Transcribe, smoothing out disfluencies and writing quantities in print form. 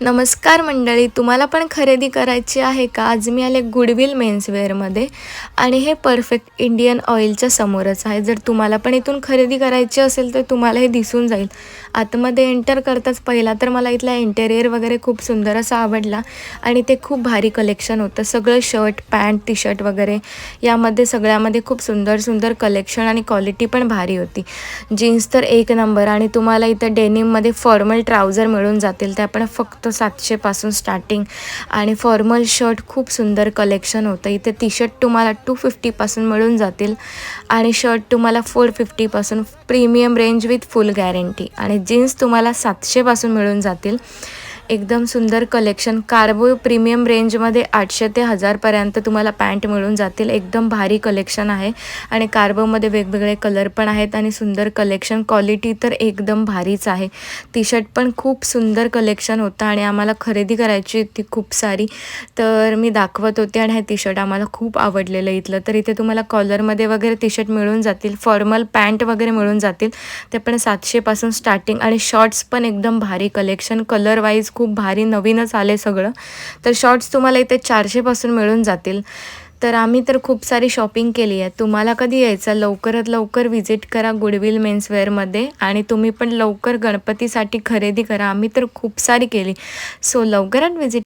नमस्कार मंडळी, तुम्हाला पण खरेदी करायची आहे का? आज मी आले गुडविल मेन्सवेअरमध्ये आणि हे परफेक्ट इंडियन ऑइलच्या समोरच आहे. जर तुम्हाला पण इथून खरेदी करायची असेल तर तुम्हाला हे दिसून जाईल. आतमध्ये एंटर करताच पहिला तर मला इथला इंटेरियर वगैरे खूप सुंदर असा आवडला आणि ते खूप भारी कलेक्शन होतं. सगळं शर्ट, पॅन्ट, टी शर्ट वगैरे यामध्ये सगळ्यामध्ये खूप सुंदर सुंदर कलेक्शन आणि क्वालिटी पण भारी होती. जीन्स तर एक नंबर आणि तुम्हाला इथं डेनिममध्ये फॉर्मल ट्राउझर मिळून जातील. त्या पण फक्त 700 पासून स्टार्टिंग आणि फॉर्मल शर्ट खूप सुंदर कलेक्शन होतं. इथे टी शर्ट तुम्हाला 250 पासून मिळून जातील आणि शर्ट तुम्हाला 450 पासून premium range with full guarantee आणि जीन्स तुम्हाला 700 पासून मिळून जातील. एकदम सुंदर कलेक्शन. कार्बो प्रीमियम रेंजमध्ये 800 ते 1000 पर्यंत तुम्हाला पॅन्ट मिळून जातील. एकदम भारी कलेक्शन आहे आणि कार्बोमध्ये वेगवेगळे कलर पण आहेत आणि सुंदर कलेक्शन. क्वालिटी तर एकदम भारीच आहे. टी शर्ट पण खूप सुंदर कलेक्शन होतं आणि आम्हाला खरेदी करायची होती खूप सारी, तर मी दाखवत होते आणि हे टी शर्ट आम्हाला खूप आवडलेलं इथलं. तर इथे तुम्हाला कॉलरमध्ये वगैरे टी शर्ट मिळून जातील, फॉर्मल पॅन्ट वगैरे मिळून जातील. ते पण 700 पासून स्टार्टिंग आणि शॉर्ट्स पण एकदम भारी कलेक्शन. कलर वाईज खूप भारी नवीनच आले सगळं. तर शॉर्ट्स तुम्हाला इथे 400 पासून मिळून जातील. तर आम्ही तर खूप सारी शॉपिंग केली आहे. तुम्हाला कधी यायचं? लवकरात लवकर व्हिजिट करा गुडविल मेन्सवेअरमध्ये आणि तुम्ही पण लवकर गणपतीसाठी खरेदी करा. आम्ही तर खूप सारी केली. सो लवकरात व्हिजिट